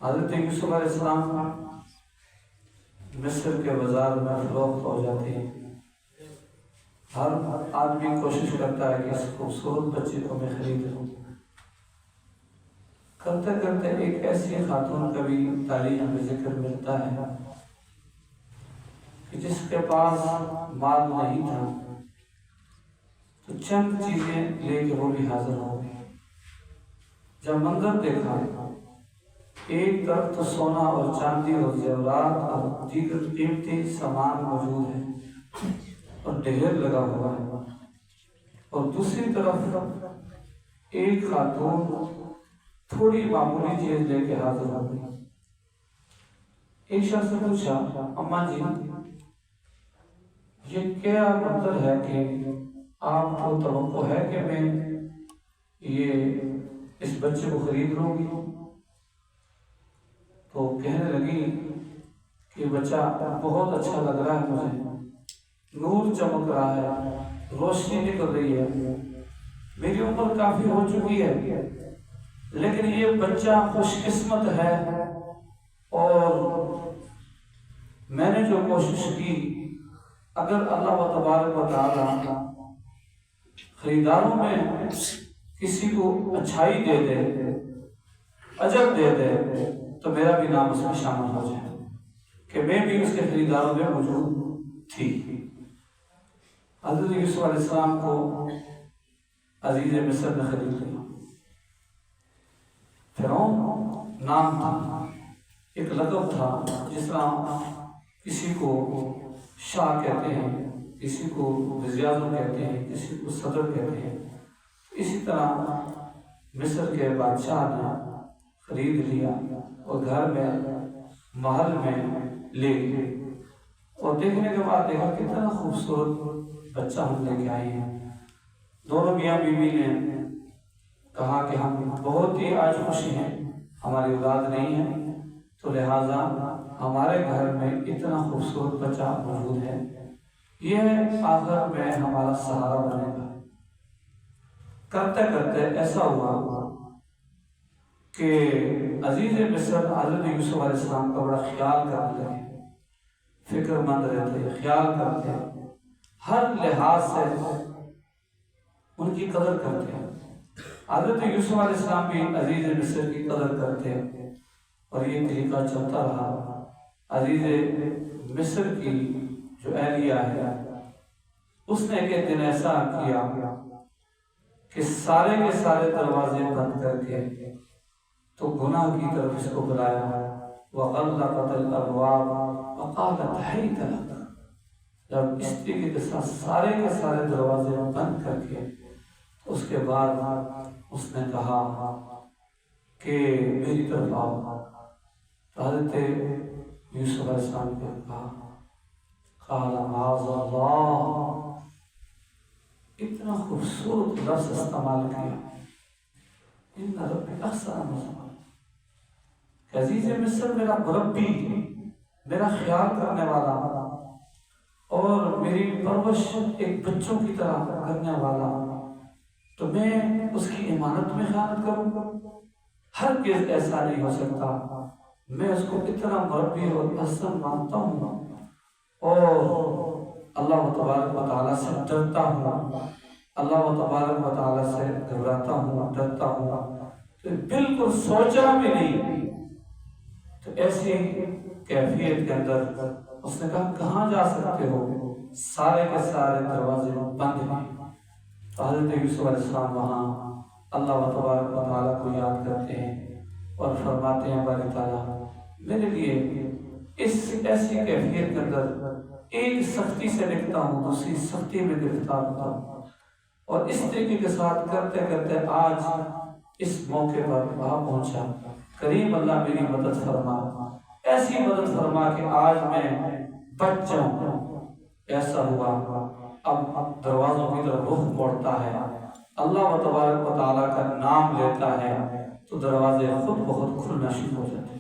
حضرت یوسف علیہ السلام مصر کے بازار میں فروخت ہو جاتے ہیں۔ ہر آدمی کوشش کرتا ہے کہ اس خوبصورت بچے کو میں خرید لوں۔ کرتے کرتے ایک ایسی خاتون کا بھی تاریخ میں ذکر ملتا ہے کہ جس کے پاس مال نہیں تھا تو چند چیزیں لے کے وہ بھی حاضر ہو گئی۔ جب منظر دیکھا، ایک طرف تو سونا اور چاندی اور زیورات اور دیگر قیمتی سامان موجود ہے اور ڈھیر لگا ہوا ہے، اور دوسری طرف ایک خاتون تھوڑی معمولی چیز لے کے حاضر ہو گئی۔ ایک شخص سے پوچھا، اماں جی یہ کیا مطلب ہے کہ آپ کو توقع ہے کہ میں یہ اس بچے کو خرید لوں گی؟ تو کہنے لگی کہ بچہ بہت اچھا لگ رہا ہے، مجھے نور چمک رہا ہے، روشنی نکل رہی ہے، میری عمر کافی ہو چکی ہے، لیکن یہ بچہ خوش قسمت ہے، اور میں نے جو کوشش کی، اگر اللہ تبارک و تعالی خریداروں میں کسی کو اچھائی دے دے، اجر دے دے، تو میرا بھی نام اس میں شامل ہو جائے کہ میں بھی اس کے خریداروں میں موجود تھی۔ حضرت یوسف علیہ السلام کو عزیز مصر نے خرید لیا۔ فرعون نام تھا، ایک لقب تھا، جس طرح کسی کو شاہ کہتے ہیں، کسی کو وزیر اعظم کہتے ہیں، کسی کو صدر کہتے ہیں، اسی طرح مصر کے بادشاہ نے خرید لیا اور گھر میں محل میں لے گئے، اور دیکھنے کے بعد دیکھا کتنا خوبصورت بچہ ہم لے کے آئے ہیں۔ دونوں میاں بیوی نے کہا کہ ہم بہت ہی آج خوشی ہیں، ہماری اولاد نہیں ہے، تو لہٰذا ہمارے گھر میں اتنا خوبصورت بچہ موجود ہے، یہ آخر میں ہمارا سہارا بنے گا۔ کرتے کرتے ایسا ہوا کہ عزیز مصر حضرت یوسف علیہ السلام کا بڑا خیال کرنے لگے، فکر مند رہتے، خیال کرتے، ہر لحاظ سے ان کی قدر کرتے۔ حضرت یوسف علیہ السلام بھی عزیز مصر کی قدر کرتے، اور یہ طریقہ چلتا رہا۔ عزیز مصر کی جو اہلیہ ہے، اس نے ایک دن ایسا کیا کہ سارے کے سارے دروازے بند کر کے تو گناہ کی طرف اس کو بلایا، وَغَلَّقَتِ الْأَبْوَابَ وَقَالَتْ حَيْتَ لَكَ۔ جب اس طریقے کے ساتھ سارے کے سارے دروازے بند کر کے اس کے بعد اس نے کہا کہ میری طرف آؤ، تو حضرت یوسف علیہ السلام کو کہا، قال معاذ اللہ، اتنا خوبصورت لفظ استعمال کیا، ان ربی احسن مثوایا، کہ عزیز مصر میرا مربی، میرا خیال کرنے والا، اور میری پرورش ایک بچوں کی طرح کرنے والا، تو میں اس کی امانت میں خیانت کروں؟ ہرگز ایسا نہیں ہو سکتا۔ میں اس کو اتنا مربی اور احسن مانتا ہوں، اور اللہ تبارک و تعالیٰ سے ڈرتا ہوں، اللہ تبارک و تعالیٰ سے گھبراتا ہوں، ڈرتا ہوں، تو بالکل سوچا بھی نہیں۔ تو ایسی کیفیت کے اندر اس نے کہا کہاں جا سکتے ہو، سارے کے سارے دروازے بند ہیں۔ تو حضرت یوسف علیہ السلام وہاں اللہ تبارک و تعالیٰ کو یاد کرتے ہیں اور فرماتے ہیں، باری تعالیٰ میرے لیے اس ایسی کیفیت کے اندر ایک سختی سے نکلتا ہوں، دوسری سختی میں گرفتار ہوتا ہوں، اور اس طریقے کے ساتھ کرتے کرتے آج اس موقع پر وہاں پہنچا۔ کریم اللہ میری مدد فرما، ایسی مدد فرما کہ آج میں بچ جاؤں۔ ایسا ہوا، اب دروازوں کی طرف رخ موڑتا ہے، اللہ تبارک و تعالیٰ کا نام لیتا ہے، تو دروازے خود بخود کھلنا شروع ہو جاتے ہیں۔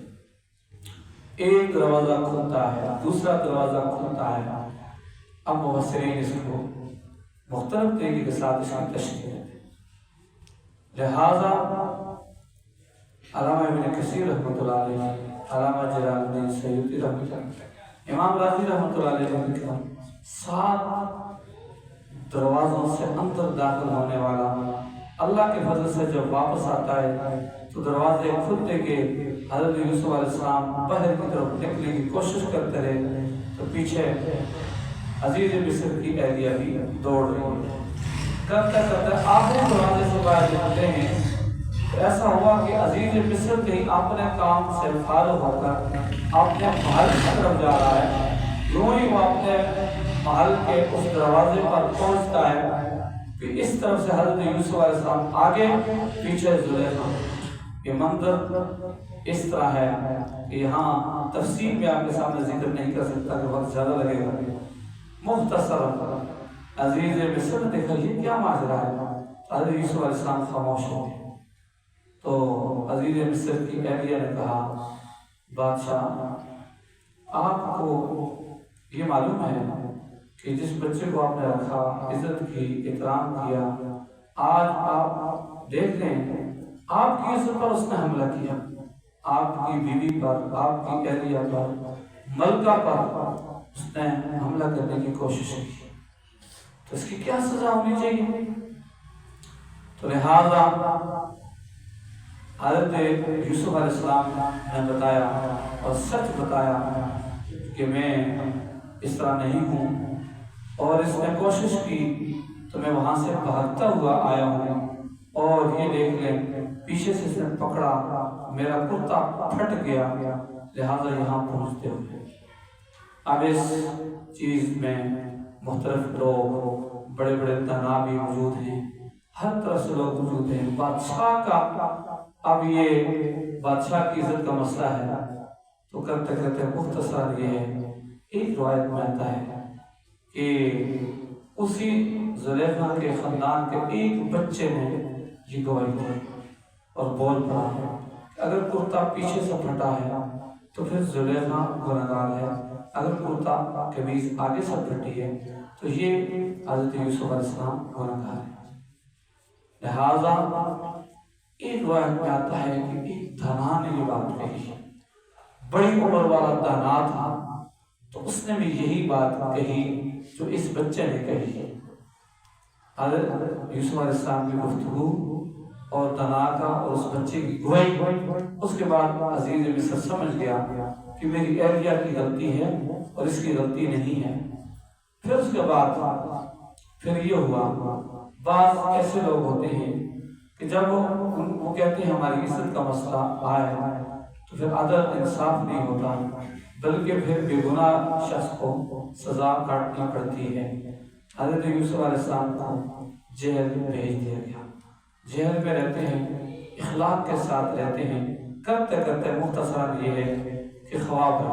ایک دروازہ کھلتا ہے، دوسرا دروازہ کھلتا ہے۔ اب مفسرین اس کو مختلف طریقے کے ساتھ اس کی تشریح دیتے ہیں۔ لہذا علامہ ابن کثیر رحمۃ اللہ علیہ، علامہ جلال الدین سیوطی رحمۃ اللہ علیہ، امام راضی رحمۃ اللہ علیہ نے لکھا 7 دروازوں سے اندر داخل ہونے والا اللہ کے فضل سے جب واپس آتا ہے تو دروازے کھلتے کہ حضرت یوسف علیہ السلام باہر کی طرف نکلنے کی کوشش کرتے رہے تو پیچھے عزیز مصر کی اہلیہ بھی دوڑ رہی کرتے کرتے آخری دروازے سے باہر نکلتے ہیں تو ایسا ہوا کہ عزیز مصر کہیں اپنے کام سے فارغ ہو کر اپنے محل کی طرف جا رہا ہے، یوں ہی وہ اپنے محل کے اس دروازے پر پہنچتا ہے کہ اس طرف سے حضرت یوسف علیہ السلام آگے پیچھے زلیخا۔ یہ منظر اس طرح ہے کہ یہاں تفصیل میں آپ کے سامنے ذکر نہیں کر سکتا کہ وقت زیادہ لگے گا، مختصر عزیز مصر نے دیکھا یہ کیا ماجرا ہے، حضرت یوسف علیہ السلام خاموش ہو گئے تو عزیز مصر کی اہلیہ نے کہا بادشاہ آپ کو یہ معلوم ہے کہ جس بچے کو آپ نے رکھا، عزت کی، اکرام کیا، آج آپ دیکھ لیں آپ کی عزت پر اس نے حملہ کیا، آپ کی بیوی پر، آپ کی اہلیہ پر، ملکہ پر اس نے حملہ کرنے کی کوشش کی، تو اس کی کیا سزا ہونی چاہیے؟ تو لہذا حضرت یوسف علیہ السلام نے بتایا اور سچ بتایا کہ میں اس طرح نہیں ہوں، اور اس نے کوشش کی تو میں وہاں سے بھاگتا ہوا آیا ہوں، اور یہ دیکھ لیں پیچھے سے اس نے پکڑا، میرا کرتا پھٹ گیا، لہذا یہاں پہنچتے ہوئے۔ اب اس چیز میں مختلف لوگ، بڑے بڑے دانا بھی موجود ہیں، ہر طرح سے لوگ موجود ہیں، بادشاہ کا اب یہ بادشاہ کی عزت کا مسئلہ ہے تو کرتے کرتے مختصر یہ ہے، ایک روایت میں آتا ہے کہ اسی زلیخا کے خاندان کے ایک بچے نے یہ گواہی دی اور بول پڑا اگر کرتا پیچھے سے پھٹا ہے تو پھر زلیخا گنہگار ہے، اگر کرتا قمیض آگے سے پھٹی ہے تو یہ حضرت یوسف علیہ السلام گنہگار ہے۔ لہذا ایک روایت میں آتا ہے کہ ایک دانا نے یہ بات کہی، بڑی عمر والا دانا تھا، تو اس نے بھی یہی بات کہی جو اس بچے نے کہی۔ حضرت یوسف علیہ السلام کی گفتگو اور دانا کا اور اس بچے کی گواہی، اس کے بعد عزیز مصر سمجھ گیا کہ میری اہلیہ کی غلطی ہے اور اس کی غلطی نہیں ہے۔ پھر اس کے بعد پھر یہ ہوا، بعض ایسے لوگ ہوتے ہیں کہ جب وہ کہتے ہیں ہماری عزت کا مسئلہ آئے تو پھر عدل انصاف نہیں ہوتا، بلکہ پھر بے گناہ شخص کو سزا کاٹنی پڑتی ہے۔ حضرت یوسف علیہ السلام کو جیل بھیج دیا گیا، جیل میں رہتے ہیں، اخلاق کے ساتھ رہتے ہیں، کرتے کرتے مختصراً یہ ہے کہ خواب ہے،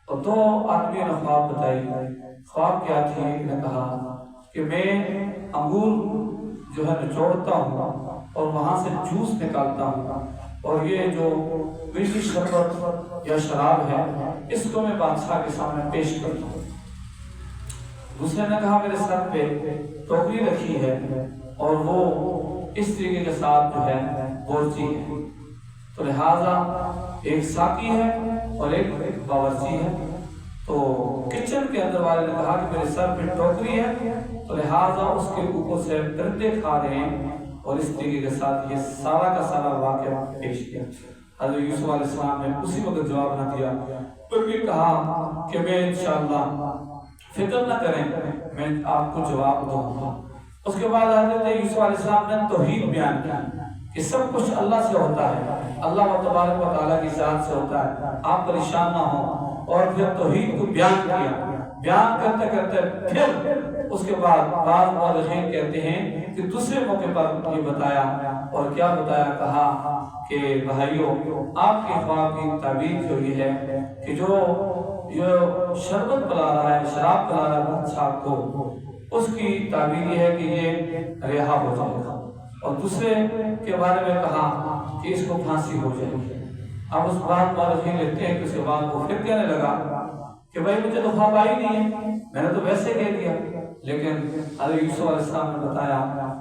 اور 2 آدمی نے خواب بتائی۔ خواب کیا تھی؟ ایک نے کہا کہ میں انگور جو ہے نچوڑتا ہوں اور وہاں سے جوس نکالتا ہوں، اور یہ جو میٹھی شربت یا شراب ہے اس کو میں بادشاہ کے سامنے پیش کرتا ہوں۔ دوسرے نے کہا میرے سر پہ ٹوکری رکھی ہے اور وہ اس طریقے کے ساتھ جو ہے بورچی ہے، تو لہٰذا ایک ساقی ہے اور ایک باورچی ہے، تو کچن کے اندر والے نے کہا کہ میرے سر پہ ٹوکری ہے تو لہٰذا اس کے اوپر سے پرندے کھا رہے ہیں، اور اس طریقے کے ساتھ یہ سارا کا سارا واقعہ پیش کیا۔ حضرت یوسف علیہ السلام نے اسی وقت جواب نہ دیا، بلکہ کہا کہ میں انشاءاللہ فکر نہ کریں، میں آپ کو جواب دوں گا۔ اس کے بعد حضرت یوسف علیہ السلام نے توحید بیان کی کہ سب کچھ اللہ سے ہوتا ہے، اللہ تبارک و تعالیٰ کی ذات سے ہوتا ہے، آپ پریشان نہ ہوں، اور پھر توحید کو بیان کیا۔ بیان کرتے کرتے پھر اس کے بعد بعض مورخین کہتے ہیں کہ دوسرے موقع پر یہ بتایا، اور کیا بتایا؟ کہا کہ بھائیوں آپ کے خواب کی تعبیر جو یہ ہے کہ جو شربت پلا رہا ہے، شراب پلا رہا ہے بادشاہ کو، اس کی تعبیر یہ ہے کہ یہ رہا ہو جائے گا، اور دوسرے کے بارے میں کہا کہ اس کو پھانسی ہو جائے گی۔ اب اس بات مورخین لکھتے ہیں کہ اس کے بعد وہ پھر کہنے لگا کہ بھائی مجھے تو خواب آئی نہیں ہے، میں نے تو ویسے کہہ دیا، لیکن حضرت یوسف علیہ السلام نے بتایا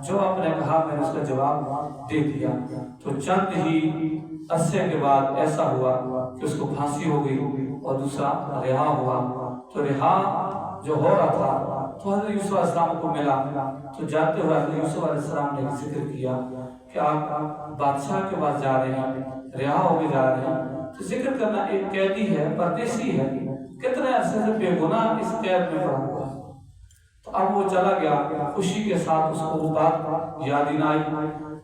جو آپ نے کہا کہا میں نے اس کا جواب دے دیا۔ تو چند ہی عرصے کے بعد ایسا ہوا کہ اس کو پھانسی ہو گئی اور دوسرا رہا ہوا۔ تو رہا جو ہو رہا تھا تو حضرت یوسف علیہ السلام کو ملا، تو جاتے ہوئے حضرت یوسف علیہ السلام نے ذکر کیا کہ آپ بادشاہ کے پاس جا رہے ہیں، رہا ہو کے جا رہے ہیں، تو ذکر کرنا ایک قیدی ہے، پردیسی ہے، کتنے عرصے سے بے گناہ اس قید میں پڑا ہوا ہے۔ تو اب وہ چلا گیا، خوشی کے ساتھ اس کو وہ بات یاد نہ آئی،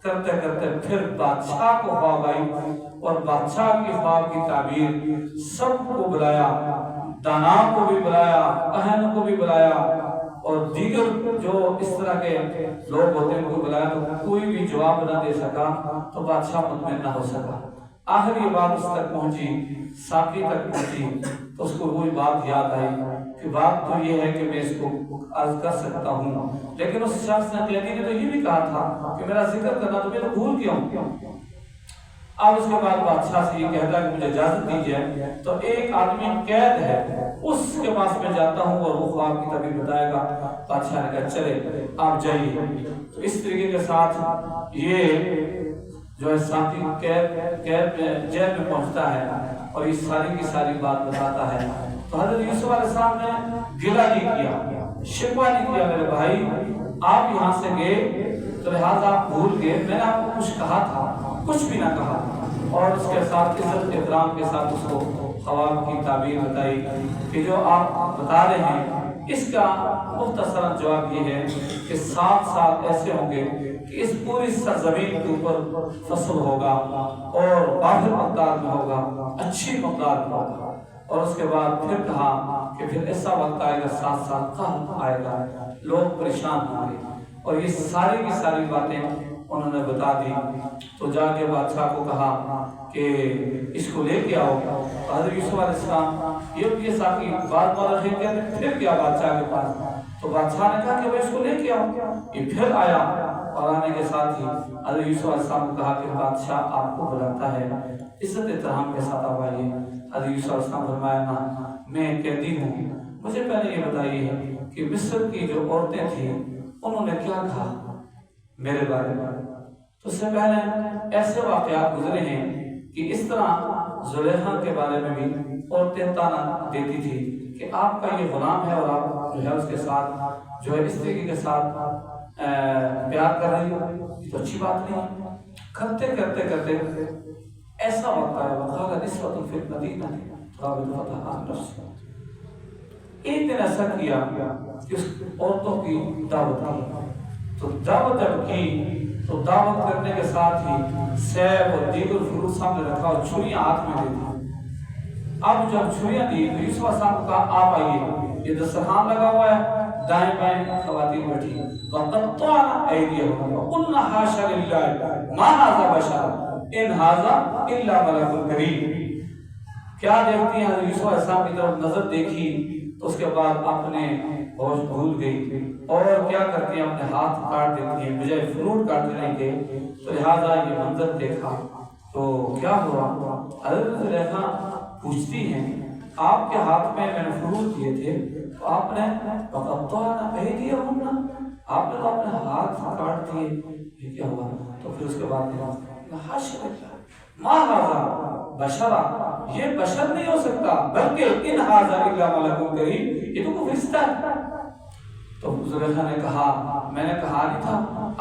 کرتے کرتے پھر بادشاہ کو خواب آئی اور بادشاہ کی خواب کی تعبیر سب کو بلایا، دانا کو بھی بلایا، کہن کو بھی بلایا اور دیگر جو اس طرح کے لوگ ہوتے ہیں ان کو بلایا، تو کوئی بھی جواب نہ دے سکا، تو بادشاہ مطمئن نہ ہو سکا۔ آخر یہ بات اس تک پہنچی، ساقی تک پہنچی، تو اس کو وہی بات یاد آئی کہ بات تو یہ ہے کہ میں اس کو عرض کر سکتا ہوں، لیکن اس شخص نے قیدی نے تو یہ بھی کہا تھا کہ میرا ذکر کرنا تو میں تو بھول گیا ہوں۔ اب اس کے بعد بادشاہ سے یہ کہتا ہے کہ مجھے اجازت دیجیے، تو ایک آدمی قید ہے اس کے پاس میں جاتا ہوں اور وہ خواب کی تعبیر بتائے گا۔ بادشاہ نے کہا چلے آپ جائیے۔ تو اس طریقے کے ساتھ یہ جو ہے ساتھی جیل میں پہنچتا ہے اور یہ ساری کی ساری بات بتاتا ہے۔ تو حضرت یوسف علیہ السلام نے گلہ نہیں کیا، شکوہ نہیں کیا، میرے بھائی آپ یہاں سے گئے تو لہٰذا آپ بھول گئے، میں نے آپ کو کچھ کہا تھا، کچھ بھی نہ کہا، اور اس کے ساتھ عزت احترام کے ساتھ اس کو خواب کی تعبیر بتائی کہ جو آپ بتا رہے ہیں اس کا مختصراً جواب یہ ہے کہ 7 سال ایسے ہوں گے کہ اس پوری سرزمین کے اوپر فصل ہوگا اور بافر مقدار میں ہوگا، اچھی مقدار میں ہوگا۔ اور اس کے بعد پھر کہا کہ پھر ایسا وقت آئے گا، 7 سال قحط آئے گا، لوگ پریشان ہوں گے، اور یہ ساری کی ساری باتیں انہوں نے بتا دی۔ تو جا کے بادشاہ کو کہا کہ اس کو لے کے آؤ۔ حضرت یوسف علیہ السلام یہ ساقی بات رکھے کہ پھر گیا بادشاہ کے پاس، تو بادشاہ نے کہا کہ بھائی اس کو لے کے آؤ۔ یہ پھر آیا اور آنے کے ساتھ ہی حضرت یوسف علیہ السلام کو کہا کہ بادشاہ آپ کو بلاتا ہے، عزت احترام کے ساتھ آپ آئیے۔ حضرت یوسف علیہ السلام فرمایا نا میں قیدی ہوں، مجھے پہلے یہ بتائیے کہ مصر کی جو عورتیں تھیں انہوں نے کیا کہا میرے بارے میں۔ تو اس سے پہلے ایسے واقعات گزرے ہیں کہ اس طرح زلیخا کے بارے میں بھی عورتیں تانا دیتی تھی کہ آپ کا یہ غلام ہے اور آپ جو ہے اس کے ساتھ جو ہے اس طریقے کے ساتھ پیار کر رہی ہو، یہ تو اچھی بات نہیں۔ کرتے کرتے کرتے ایسا وقت آیا وقال نسوة في المدينة تراود فتحها عن نفسها، ایک دن ایسا کیا کہ اس عورتوں کی دعوت کی، تو دعوت جب کی تو دعوت کرنے کے ساتھ ہی سیب اور دیگر فروٹ سامنے رکھا اور چھریاں ہاتھ میں دے دی۔ اب جب چھریاں دی تو یوسف علیہ السلام کو کہا آپ آئیے، یہ دسترخوان لگا ہوا ہے، دائیں بائیں خواتین بیٹھی، وَقَطَّعْنَا أَيْدِيَهُنَّ وَقُلْنَا حَاشَ لِلَّهِ مَا هَٰذَا بَشَرٌ إِنْ هَٰذَا إِلَّا مَلَكٌ كَرِيمٌ۔ کیا دیکھتی ہیں حضرت یوسف علیہ السلام کی طرف نظر دیکھی تو اس کے بعد اپنے ہوش بھول گئی اور کیا کرتی ہیں اپنے ہاتھ کاٹ دیتی ہیں، بجائے فروٹ کاٹ دینے کے، تو لہٰذا یہ منظر دیکھا تو کیا ہوا؟ حضرت زلیخا پوچھتی ہیں آپ کے ہاتھ میں نے فروٹ دیے تھے تو آپ نے وَقَطَّعْنَا أَيْدِيَهُنَّ، آپ نے تو اپنے ہاتھ کاٹ دیے، یہ کیا ہوا؟ تو پھر اس کے بعد حاشا للہ ما ھذا بشرا، یہ بشر نہیں ہو سکتا، بلکہ ان ھذا الا ملک کریم، یہ تو کوئی فرشتہ ہے۔ تو زلیخا نے کہا میں نے کہا نہیں تھا،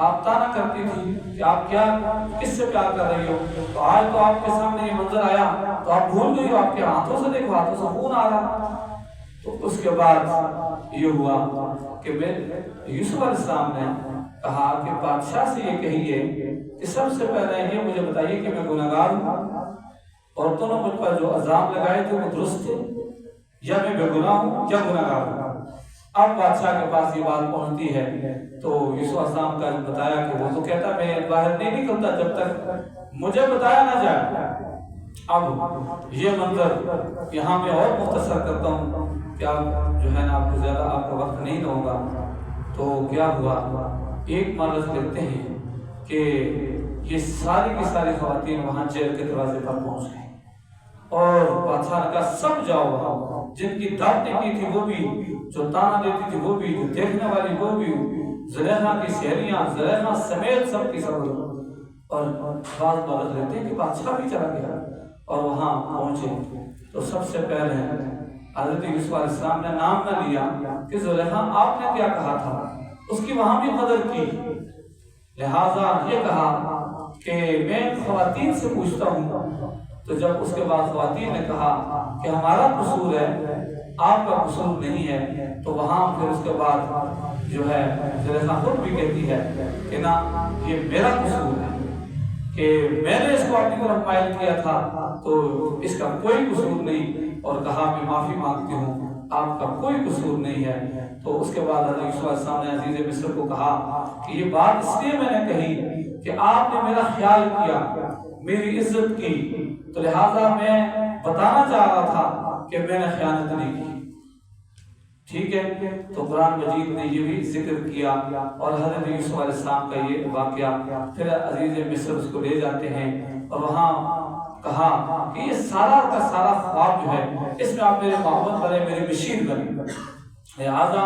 آپ تانا کرتی تھی کہ آپ کیا کس سے پیار کر رہی ہو، تو آج تو آپ کے سامنے یہ منظر آیا تو آپ بھول گئی ہو، آپ کے ہاتھوں سے دیکھو، ہاتھوں سے خون آ رہا۔ تو اس کے بعد یہ ہوا کہ یوسف علیہ السلام نے کہا کہ بادشاہ سے یہ کہیے کہ سب سے پہلے یہ مجھے بتائیے کہ میں گناہگار ہوں، عورتوں نے مجھ پر جو الزام لگائے تھے وہ درست تھے یا میں بے گناہ ہوں یا گناہگار ہوں۔ اب بادشاہ کے پاس یہ بات پہنچتی ہے تو یوسف علیہ السلام کا بتایا کہ وہ تو کہتا میں باہر نہیں نکلتا جب تک مجھے بتایا نہ جائے۔ اب یہ منظر یہاں میں اور مختصر کرتا ہوں کہ آپ جو ہے نا آپ کو زیادہ آپ کا وقت نہیں دوں گا۔ تو کیا ہوا، ایک مرض لکھتے ہیں کہ یہ ساری کی ساری خواتین وہاں جیل کے دروازے پر پہنچ گئی اور بادشاہ نے کہا سب جاؤ وہاں، جن کی دعوتیں کی تھی وہ بھی، جو تانا دیتی تھی وہ بھی، جو دیکھنے والی وہ بھی، زلیخا کی سہیلیاں زلیخا سمیت سب کی سب، اور بعض بات لیتے ہیں کہ بادشاہ بھی چلا گیا اور وہاں پہنچے تو سب سے پہلے حضرت یوسف علیہ السلام نے نام نہ لیا کہ زلیخا آپ نے کیا کہا تھا، اس کی وہاں بھی قدر کی، لہٰذا یہ کہا کہ میں خواتین سے پوچھتا ہوں۔ تو جب اس کے بعد خواتین نے کہا کہ ہمارا قصور ہے آپ کا قصور نہیں ہے، تو وہاں پھر اس کے بعد جو ہے زلیخا خود بھی کہتی ہے کہ نہ یہ میرا قصور ہے کہ میں نے اس کو اپنی طرف مائل کیا تھا، تو اس کا کوئی قصور نہیں، اور کہا میں معافی مانگتی ہوں آپ کا کوئی قصور نہیں ہے۔ تو اس کے بعد حضرت یوسف علیہ السلام نے عزیز مصر کو کہا کہ یہ بات اس لیے میں نے کہی کہ آپ نے میرا خیال کیا، میری عزت کی، تو لہٰذا میں بتانا چاہ رہا تھا کہ میں نے خیانت نہیں کی، ٹھیک ہے۔ تو قرآن مجید نے یہ بھی ذکر کیا، اور حضرت یوسف علیہ السلام کا یہ واقعہ پھر عزیز مصر اس کو لے جاتے ہیں، اور وہاں کہا کہ یہ سارا کا سارا خواب جو ہے اس میں آپ میرے محبت بنے، میرے بشیر بنے، لہذا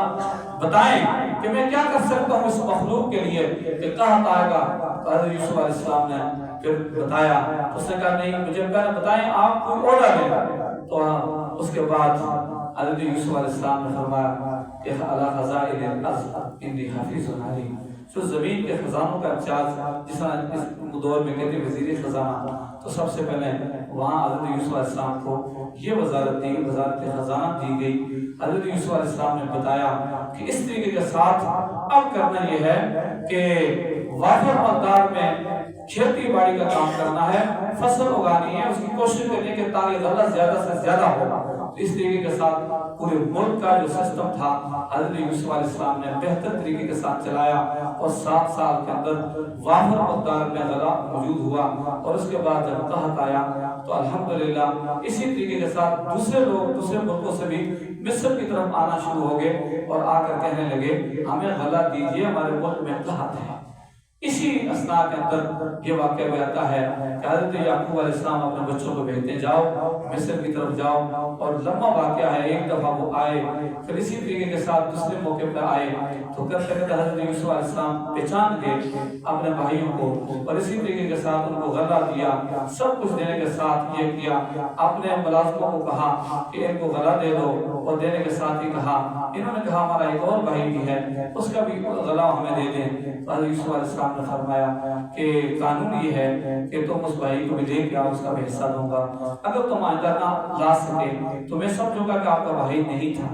بتائیں کہ میں کیا کر سکتا ہوں اس مخلوق کے لیے کہ قحط آئے گا۔ تو حضرت یوسف علیہ السلام نے پھر بتایا، اس نے کہا نہیں مجھے پہلے بتائیں آپ کوئی عہدہ لیں۔ تو اس کے بعد حضرت یوسف علیہ السلام نے فرمایا کہ علی خزائن الارض انی حفیظ علیم، جو زمین کے خزانوں کا امتیاز جس طرح اس دور میں کہتے ہیں وزیر خزانہ، تو سب سے پہلے وہاں حضرت یوسف علیہ السلام کو یہ وزارت دی، وزارت خزانہ دی گئی۔ حضرت یوسف علیہ السلام نے بتایا کہ اس طریقے کے ساتھ اب کرنا یہ ہے کہ وافر مقدار میں کھیتی باڑی کا کام کرنا ہے، فصل اگانی ہے، اس کی کوشش کرنی کہ تاکہ غلہ زیادہ سے زیادہ ہو۔ اس طریقے کے ساتھ پورے ملک کا جو سسٹم تھا حضرت یوسف علیہ السلام نے بہتر طریقے کے ساتھ چلایا، اور 7 سال کے اندر وافر مقدار میں غلہ موجود ہوا، اور اس کے بعد جب قحط آیا تو الحمدللہ اسی طریقے کے ساتھ دوسرے لوگ دوسرے ملکوں سے بھی مصر کی طرف آنا شروع ہو گئے، اور آ کر کہنے لگے ہمیں غلہ دیجیے، ہمارے ملک میں قحط ہے۔ اسی اثناء کے اندر یہ واقعہ بھی آتا ہے کہ حضرت یعقوب علیہ السلام اپنے بچوں کو بھیجتے ہیں جاؤ مصر کی طرف جاؤ، اور لمبا واقعہ ہے، ایک دفعہ وہ آئے، پھر اسی طریقے کے ساتھ دوسرے موقع پر آئے، تو کرتے کرتے حضرت یوسف علیہ السلام پہچان گئے اپنے بھائیوں کو، اور اسی طریقے کے ساتھ ان کو غلہ دیا، سب کچھ دینے کے ساتھ یہ کیا، اپنے ملازموں کو کہا کہ ان کو غلہ دے دو، اور دینے کے ساتھ ہی کہا، انہوں نے کہا ہمارا ایک اور بھائی بھی ہے اس کا بھی غلہ ہمیں دے دیں۔ حضرت یوسف علیہ السلام نے فرمایا کہ قانون یہ ہے کہ تم اس بھائی کو بھی لے کے آؤ، اس کا بھی حصہ دوں گا، اگر تم آئندہ نہ لا سکے تو میں سمجھوں گا کہ آپ کا بھائی نہیں تھا،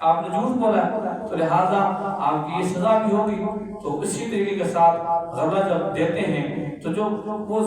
آپ نے جھوٹ بولا ہے، تو لہٰذا آپ کی یہ سزا بھی ہوگی۔ تو اسی طریقے کے ساتھ غلہ جب دیتے ہیں تو جو وہ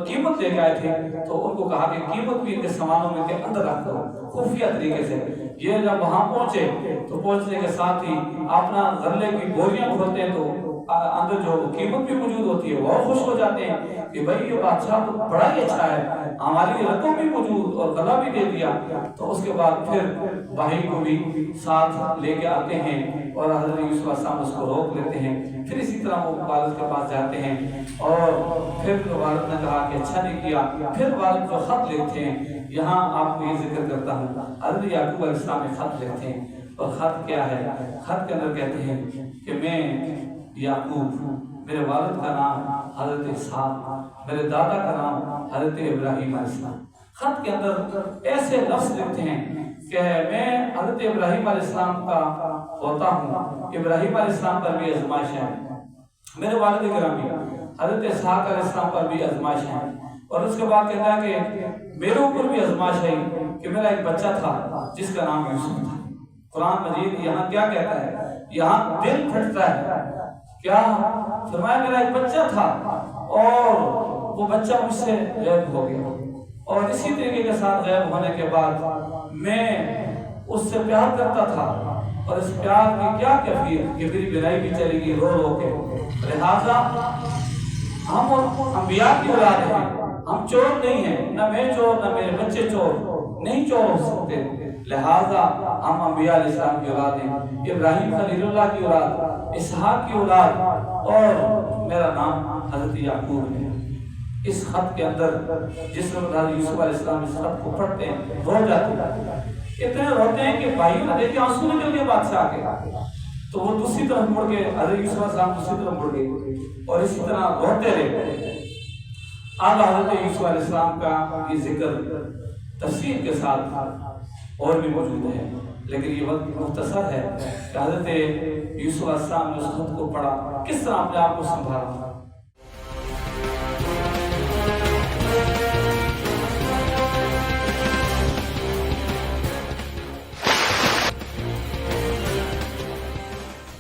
قیمت لے کے آئے تھے تو ان کو کہا کہ قیمت بھی ان کے سامانوں میں کے اندر رکھ دو، خفیہ طریقے سے۔ یہ جب وہاں پہنچے تو پہنچنے کے ساتھ ہی اپنا غلے کی بوریاں کھولتے ہیں تو اندر جو قیمت بھی موجود ہوتی ہے وہ خوش ہو جاتے ہیں کہ بھائی یہ بادشاہ تو بڑا ہی اچھا ہے، ہماری رقم بھی موجود اور غلہ بھی دے دیا۔ تو اس کے بعد پھر بھائی کو بھی ساتھ لے کے آتے ہیں، اور حضرت یوسف علیہ السلام اس کو روک لیتے ہیں، پھر اسی طرح وہ والد کے پاس جاتے ہیں، اور پھر والد نے کہا کہ اچھا نہیں کیا، پھر والد جو خط لکھتے ہیں، یہاں آپ کو یہ ذکر کرتا ہوں، حضرت یعقوب علیہ السلام نے خط لکھتے ہیں، اور خط کیا ہے؟ خط کے اندر کہتے ہیں کہ میں یعقوب، میرے والد کا نام حضرت اسحاق، میرے دادا کا نام حضرت ابراہیم علیہ السلام۔ خط کے اندر ایسے لفظ لکھتے ہیں کہ میں حضرت ابراہیم علیہ السلام کا ہوتا ہوں، ابراہیم علیہ السلام پر بھی آزمائش ہے، میرے والد گرامی حضرت اسحاق علیہ السلام پر بھی آزمائش ہے، اور اس کے بعد کہتا ہے کہ میرے اوپر بھی آزمائش ہے کہ میرا ایک بچہ تھا جس کا نام یوسف تھا۔ قرآن مجید یہاں کیا کہتا ہے؟ یہاں دل پھٹتا ہے، کیا فرمایا میرا ایک بچہ تھا اور وہ بچہ مجھ سے غائب ہو گیا، اور اسی طریقے کے ساتھ غائب ہونے کے بعد میں اس سے پیار کرتا تھا، اور اس پیار کی کیا کیفیت کہ میری بینائی بھی چلے گی رو رو کے۔ لہٰذا ہم انبیاء کی اولاد ہیں، ہم چور نہیں ہیں، نہ میں چور نہ میرے بچے چور، نہیں چور ہو سکتے، لہٰذا ہم انبیاء علیہ السلام کی اولاد ہیں، ابراہیم خلیل اللہ کی اولاد، اسحاق کی اولاد، اور میرا نام حضرت یعقوب ہے۔ اس خط کے اندر جس وقت حضرت یوسف علیہ السلام اس خط کو پڑھتے ہیں رو جاتے ہیں، اتنے روتے ہیں کہ بھائیوں نے دیکھے آنسو نکل گئے بادشاہ کے، تو وہ دوسری طرف مڑ گئے، حضرت یوسف علیہ السلام دوسری طرف مڑ گئے اور اسی طرح روتے رہے۔ اب حضرت یوسف علیہ السلام کا یہ ذکر تفصیل کے ساتھ اور بھی موجود ہے، لیکن یہ وقت مختصر ہے کہ حضرت یوسف علیہ السلام نے اس خط کو پڑھا، کس طرح اپنے آپ کو سنبھالا،